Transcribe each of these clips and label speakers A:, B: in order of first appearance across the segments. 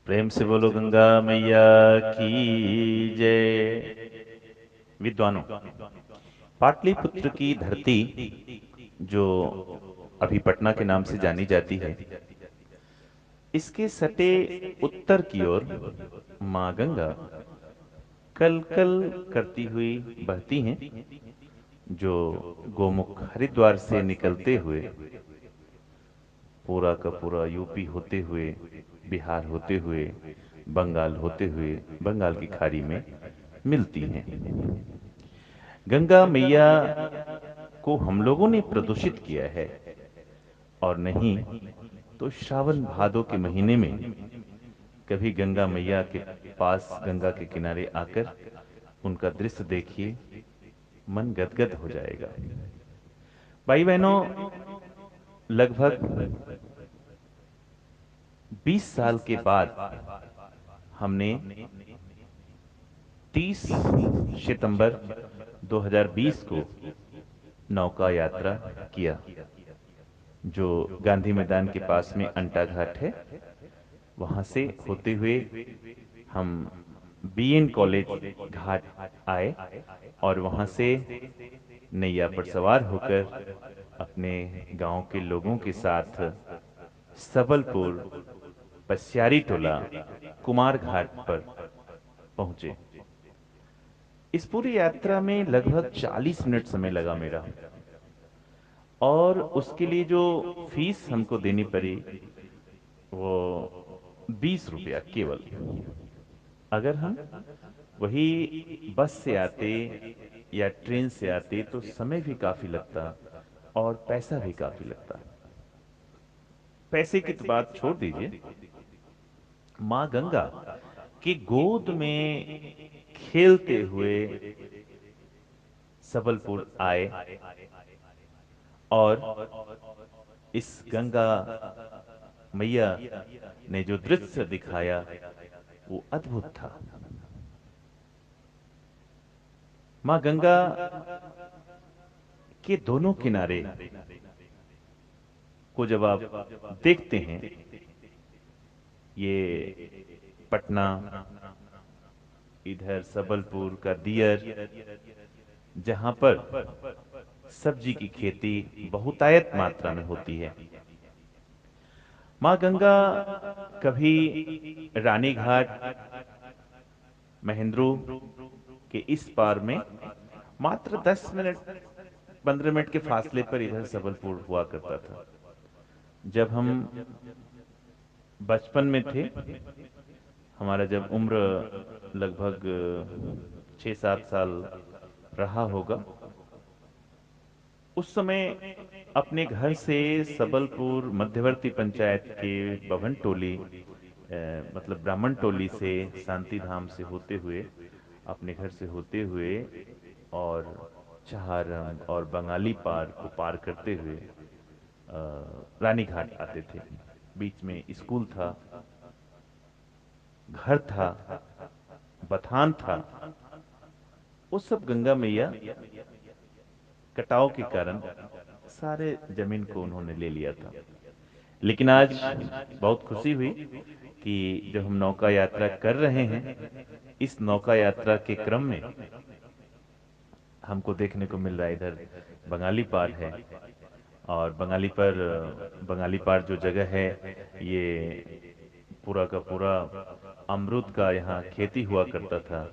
A: प्रेम से बोलो गंगा मैया की जय। विद्वानों, पाटलिपुत्र की धरती जो अभी पटना के नाम से जानी जाती है, इसके सटे उत्तर की ओर माँ गंगा कल कल करती हुई बहती हैं, जो गोमुख हरिद्वार से निकलते हुए पूरा का पूरा यूपी होते हुए, बिहार होते हुए, बंगाल होते हुए बंगाल की खाड़ी में मिलती हैं। गंगा मैया को हम लोगों ने प्रदूषित किया है, और नहीं तो श्रावण भादो के महीने में कभी गंगा मैया के पास, गंगा के किनारे आकर उनका दृश्य देखिए, मन गदगद हो जाएगा। भाई बहनों, लगभग 20 साल के बाद हमने 30 सितंबर 2020 को नौका यात्रा किया, जो गांधी मैदान के पास में अंटा घाट है। वहां से होते हुए हम बीएन कॉलेज घाट आए, और वहां से नैया पर सवार होकर अपने गांव के लोगों के साथ सबलपुर, पसियारी टोला, कुमार घाट पर पहुंचे। इस पूरी यात्रा में लगभग 40 मिनट समय लगा मेरा, और उसके लिए जो फीस हमको देनी पड़ी वो 20 रुपया केवल। अगर हम वही बस से आते या ट्रेन से आते तो समय भी काफी लगता और पैसा भी काफी लगता। पैसे की तो बात छोड़ दीजिए, माँ गंगा की गोद में खेलते हुए सबलपुर आए, और इस गंगा मैया ने जो दृश्य दिखाया वो अद्भुत था। माँ गंगा के दोनों किनारे को जब आप देखते हैं, ये पटना, इधर सबलपुर का दियर, जहां पर सब्जी की खेती बहुतायत मात्रा में होती है। माँ गंगा कभी रानीघाट, महेंद्रू के इस पार में मात्र 10 मिनट, 15 मिनट के फासले पर इधर सबलपुर हुआ करता था। जब हम बचपन में थे, हमारा जब उम्र लगभग 6-7 साल रहा होगा, उस समय अपने घर से सबलपुर मध्यवर्ती पंचायत के बभन टोली, मतलब ब्राह्मण टोली से, शांति धाम से होते हुए, अपने घर से होते हुए और चहारम और बंगाली पार को पार करते हुए रानीघाट आते थे। बीच में स्कूल था, घर था, बथान था। वो सब गंगा मैया कटाव के कारण सारे जमीन को उन्होंने ले लिया था। लेकिन आज बहुत खुशी हुई कि जब हम नौका यात्रा कर रहे हैं, इस नौका यात्रा के क्रम में हमको देखने को मिल रहा है इधर बंगाली पार है। और बंगाली पार जो जगह है, ये पूरा का पूरा अमरूद का यहाँ खेती हुआ करता था।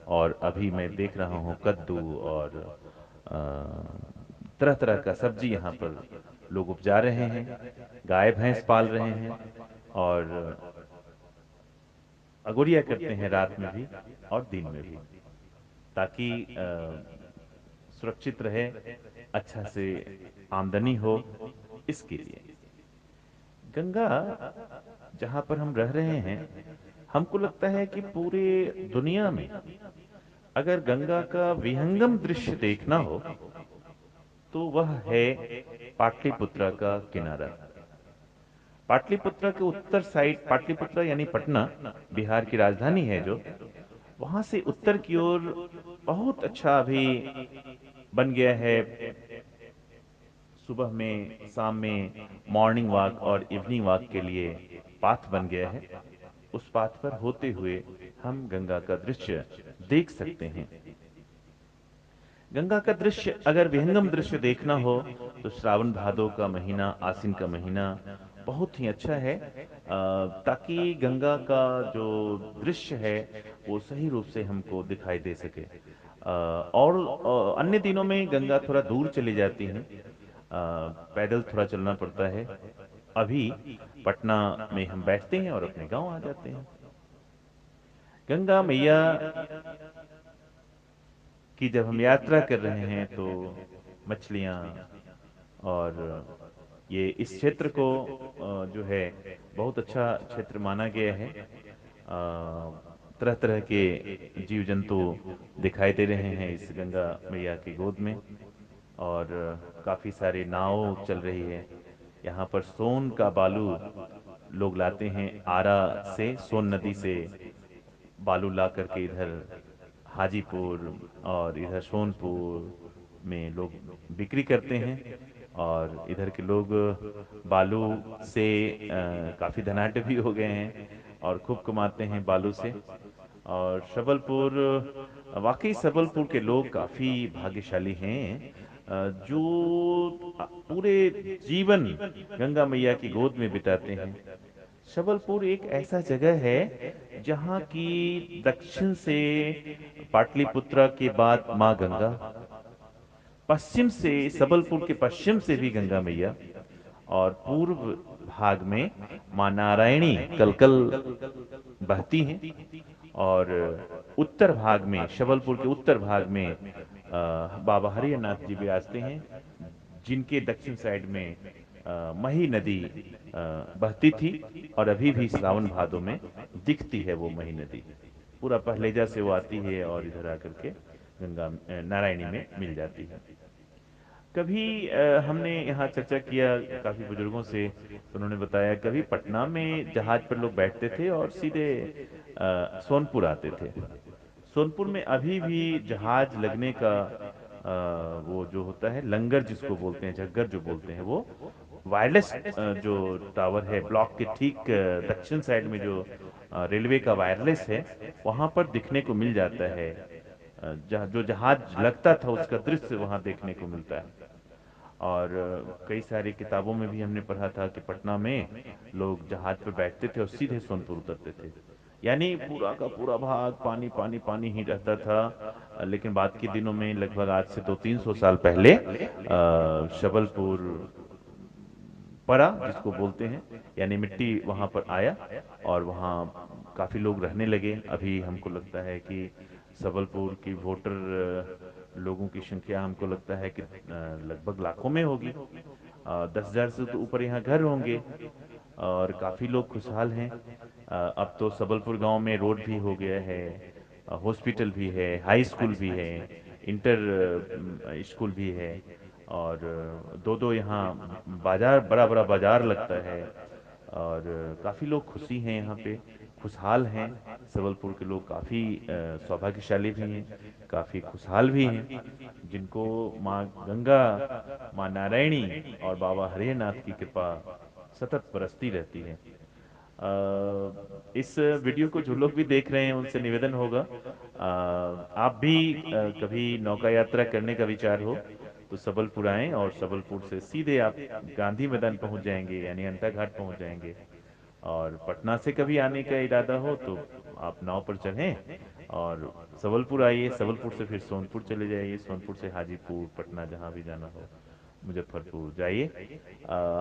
A: और अभी मैं देख रहा हूँ कद्दू और तरह तरह का सब्जी यहाँ पर लोग उपजा रहे हैं, गाय भैंस पाल रहे हैं, और अगोरिया करते हैं रात में भी और दिन में भी, ताकि सुरक्षित रहे, अच्छा से आमदनी हो। इसके लिए गंगा जहां पर हम रह रहे हैं, हमको लगता है कि पूरे दुनिया में अगर गंगा का विहंगम दृश्य देखना हो तो वह है पाटलिपुत्रा का किनारा। पाटलिपुत्रा के उत्तर साइड, पाटलिपुत्रा यानी पटना, बिहार की राजधानी है, जो वहां से उत्तर की ओर बहुत अच्छा अभी बन गया है। सुबह में, शाम में मॉर्निंग वॉक और इवनिंग वॉक के लिए पाथ बन गया है। उस पाथ पर होते हुए हम गंगा का दृश्य देख सकते हैं। गंगा का दृश्य अगर विहंगम दृश्य देखना हो तो श्रावण भादो का महीना, आसिन का महीना बहुत ही अच्छा है, ताकि गंगा का जो दृश्य है वो सही रूप से हमको दिखाई दे सके। और अन्य दिनों में गंगा थोड़ा दूर चली जाती है, पैदल थोड़ा चलना पड़ता है। अभी पटना में हम बैठते हैं और अपने गांव आ जाते हैं। गंगा मैया की जब हम यात्रा कर रहे हैं तो मछलियां और ये इस क्षेत्र को जो है बहुत अच्छा क्षेत्र माना गया है। तरह तरह के जीव जंतु दिखाई दे रहे हैं इस गंगा मैया की गोद में, और काफी सारे नाव चल रही है। यहाँ पर सोन का बालू लोग लाते हैं, आरा से, सोन नदी से बालू ला करके इधर हाजीपुर और इधर सोनपुर में लोग बिक्री करते हैं। और इधर के लोग बालू से काफी धनाढ्य भी हो गए हैं और खूब कमाते हैं बालू से। और सबलपुर, वाकई सबलपुर के लोग काफी भाग्यशाली हैं, जो पूरे जीवन गंगा मैया की गोद में बिताते हैं। सबलपुर एक ऐसा जगह है जहाँ की दक्षिण से पाटलिपुत्रा के बाद माँ गंगा, पश्चिम से सबलपुर के पश्चिम से भी गंगा मैया, और पूर्व भाग में माँ नारायणी कलकल बहती हैं, और उत्तर भाग में, सबलपुर के उत्तर भाग में बाबा हरिहरनाथ जी विराजते हैं, जिनके दक्षिण साइड में मही नदी बहती थी, और अभी भी श्रावण भादों में दिखती है वो मही नदी। पूरा पहलेजा से वो आती है और इधर आकर के गंगा नारायणी में मिल जाती है। कभी हमने यहाँ चर्चा किया काफी बुजुर्गों से, तो उन्होंने बताया कभी पटना में जहाज पर लोग बैठते थे और सीधे सोनपुर आते थे। सोनपुर में अभी भी जहाज लगने का वो जो होता है लंगर जिसको बोलते हैं, झग्गर जो बोलते हैं, वो वायरलेस जो टावर है ब्लॉक के ठीक दक्षिण साइड में, जो रेलवे का वायरलेस है, वहां पर दिखने को मिल जाता है। जहाँ जो जहाज लगता था उसका दृश्य वहां देखने को मिलता है। और कई सारी किताबों में भी हमने पढ़ा था कि पटना में लोग जहाज पर बैठते थे और सीधे सोनपुर उतरते थे। यानी पूरा का पूरा भाग पानी पानी पानी ही रहता था। लेकिन बाद के दिनों में, लगभग आज से 200-300 साल पहले, शबलपुर पड़ा जिसको बोलते हैं, यानी मिट्टी वहां पर आया और वहां काफी लोग रहने लगे। अभी हमको लगता है कि सबलपुर की वोटर लोगों की संख्या हमको लगता है कि लगभग लाखों में होगी। 10,000 से तो ऊपर यहाँ घर होंगे और काफी लोग खुशहाल हैं। अब तो सबलपुर गांव में रोड भी हो गया है, हॉस्पिटल भी है, हाई स्कूल भी है, इंटर स्कूल भी है, और दो दो यहाँ बाजार, बड़ा बड़ा बाजार लगता है, और काफी लोग खुशी हैं यहाँ पे, खुशहाल हैं। सबलपुर के लोग काफी सौभाग्यशाली भी हैं, काफी खुशहाल भी हैं, जिनको माँ गंगा, माँ नारायणी और बाबा हरिहरनाथ की कृपा सतत बरसती रहती है। इस वीडियो को जो लोग भी देख रहे हैं उनसे निवेदन होगा, आप भी कभी नौका यात्रा करने का विचार हो तो सबलपुर आएं, और सबलपुर से सीधे आप गांधी मैदान पहुंच जाएंगे, यानी अंता घाट पहुंच जाएंगे। और पटना से कभी आने का इरादा हो तो आप नाव पर चढ़ें और सबलपुर आइए, सबलपुर से फिर सोनपुर चले जाइए, सोनपुर से हाजीपुर, पटना, जहां भी जाना हो, मुजफ्फरपुर जाइए।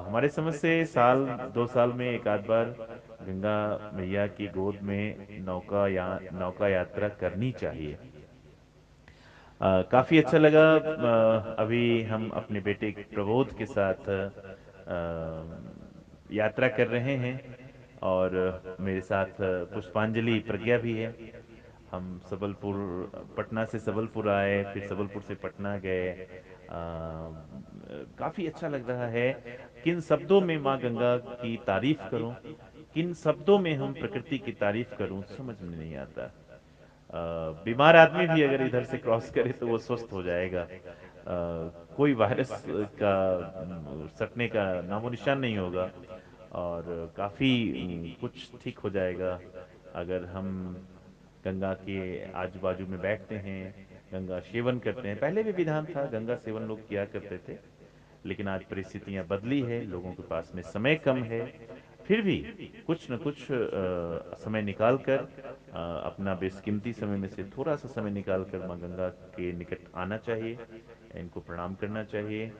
A: हमारे समझ से साल 2 साल में एक आध बार गंगा मैया की गोद में नौका यात्रा करनी चाहिए। काफी अच्छा लगा। अभी हम अपने बेटे प्रबोध के साथ यात्रा कर रहे हैं, और मेरे साथ पुष्पांजलि प्रज्ञा भी है। हम सबलपुर, पटना से सबलपुर आए, फिर सबलपुर से पटना गए। काफी अच्छा लग रहा है। किन शब्दों में माँ गंगा की तारीफ करूं, किन शब्दों में हम प्रकृति की तारीफ करूं, समझ में नहीं आता। बीमार आदमी भी अगर इधर से क्रॉस करे तो वो स्वस्थ हो जाएगा। कोई वायरस का सटने का नामो निशान नहीं होगा, और काफी कुछ ठीक हो जाएगा। अगर हम गंगा के आजू बाजू में बैठते हैं, गंगा सेवन करते हैं, पहले भी विधान था, गंगा सेवन लोग किया करते थे, लेकिन आज परिस्थितियां बदली है, लोगों के पास में समय कम है। फिर भी कुछ न कुछ समय निकाल कर अपना बेशकीमती समय में से थोड़ा सा समय निकाल कर माँ गंगा के निकट आना चाहिए, इनको प्रणाम करना चाहिए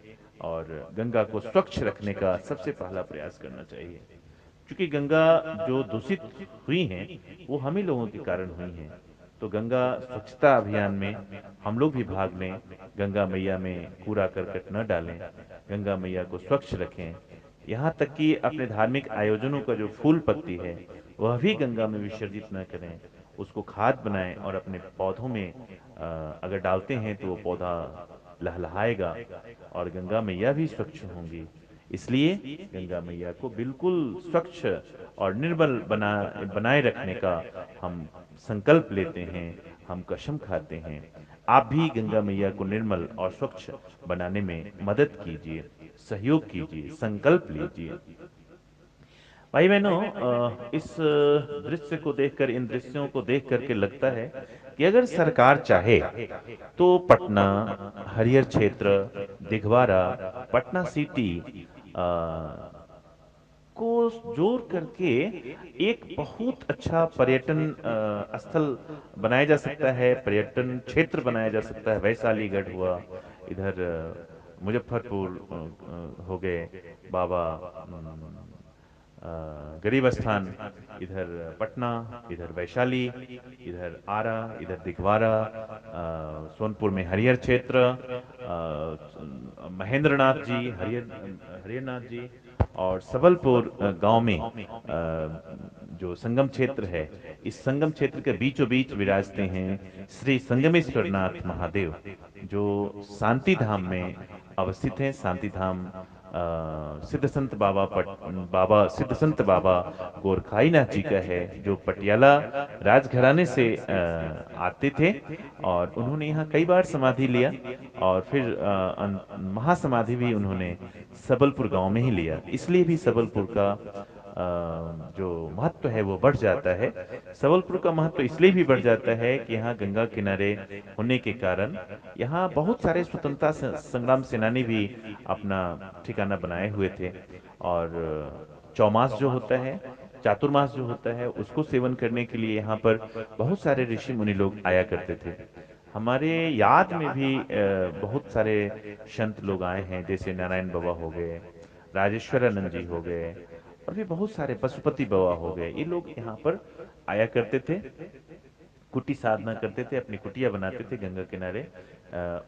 A: और गंगा को स्वच्छ रखने का सबसे पहला प्रयास करना चाहिए। क्योंकि गंगा जो दूषित हुई हैं वो हम ही लोगों के कारण हुई हैं। तो गंगा स्वच्छता अभियान में हम लोग भी भाग लें, गंगा मैया में कूड़ा करकट न डालें, गंगा मैया को स्वच्छ रखें। यहाँ तक कि अपने धार्मिक आयोजनों का जो फूल पत्ती है वह भी गंगा में विसर्जित न करें, उसको खाद बनाएं और अपने पौधों में अगर डालते हैं तो वो पौधा लहलहाएगा और गंगा मैया भी स्वच्छ होंगी। इसलिए गंगा मैया को बिल्कुल स्वच्छ और निर्मल बनाए रखने का हम संकल्प लेते हैं, हम कसम खाते हैं। आप भी गंगा मैया को निर्मल और स्वच्छ बनाने में मदद कीजिए, सहयोग कीजिए, संकल्प लीजिए। भाई बहनों, इस दृश्य को देखकर, इन दृश्यों को देख करके लगता है कि अगर सरकार चाहे तो पटना, हरिहर क्षेत्र, दिघवारा, पटना सिटी को जोड़ करके एक बहुत अच्छा पर्यटन स्थल बनाया जा सकता है, पर्यटन क्षेत्र बनाया जा सकता है। वैशालीगढ़ हुआ, इधर मुजफ्फरपुर हो गए, बाबा गरीब स्थान, इधर पटना, इधर वैशाली, इधर आरा, इधर दिघवारा, सोनपुर में हरिहर क्षेत्र, महेंद्रनाथ जी, हरिहरनाथ जी, और सबलपुर गांव में जो संगम क्षेत्र है, इस संगम क्षेत्र के बीचों बीच विराजते हैं श्री संगमेश्वर नाथ महादेव, जो शांति धाम में अवस्थित हैं। शांति धाम सिद्ध संत बाबा सिद्ध संत बाबा गोरखाईनाथ जी का है, जो पटियाला राजघराने से आते थे और उन्होंने यहाँ कई बार समाधि लिया और फिर महासमाधि भी उन्होंने सबलपुर गांव में ही लिया। इसलिए भी सबलपुर का जो महत्व है वो बढ़ जाता है। सबलपुर का महत्व इसलिए भी बढ़ जाता है कि यहाँ गंगा किनारे होने के कारण यहाँ बहुत सारे स्वतंत्रता संग्राम सेनानी भी अपना ठिकाना बनाए हुए थे और चौमास जो होता है, चातुर्मास जो होता है, उसको सेवन करने के लिए यहाँ पर बहुत सारे ऋषि मुनि लोग आया करते थे। हमारे याद में भी बहुत सारे संत लोग आए हैं, जैसे नारायण बाबा हो गए, राजेश्वरानंद जी हो गए, और भी बहुत सारे पशुपति बाबा हो गए। ये लोग यहाँ पर आया करते थे, कुटी साधना करते थे, अपनी कुटिया बनाते थे गंगा किनारे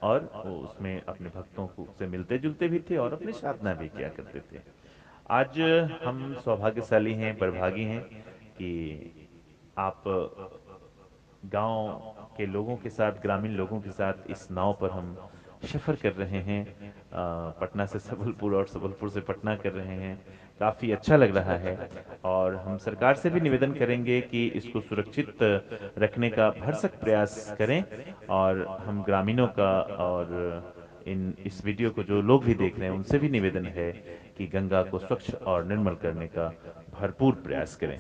A: और उसमें अपने भक्तों को से मिलते जुलते भी थे और अपनी साधना भी किया करते थे। आज हम सौभाग्यशाली हैं, बड़भागी हैं कि आप गांव के लोगों के साथ, ग्रामीण लोगों के साथ इस नाव पर हम सफर कर रहे हैं। पटना से सबलपुर और सबलपुर से पटना कर रहे हैं। काफी अच्छा लग रहा है और हम सरकार से भी निवेदन करेंगे कि इसको सुरक्षित रखने का भरसक प्रयास करें। और हम ग्रामीणों का और इस वीडियो को जो लोग भी देख रहे हैं उनसे भी निवेदन है कि गंगा को स्वच्छ और निर्मल करने का भरपूर प्रयास करें।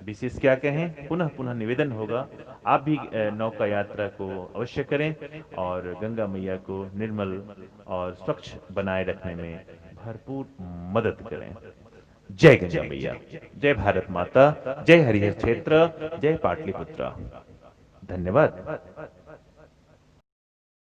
A: विशेष क्या कहें, पुनः पुनः निवेदन होगा, आप भी नौका यात्रा को अवश्य करें और गंगा मैया को निर्मल और स्वच्छ बनाए रखने में भरपूर मदद करें। जय गंगा मैया, जय भारत माता, जय हरिहर क्षेत्र, जय पाटलिपुत्र। धन्यवाद।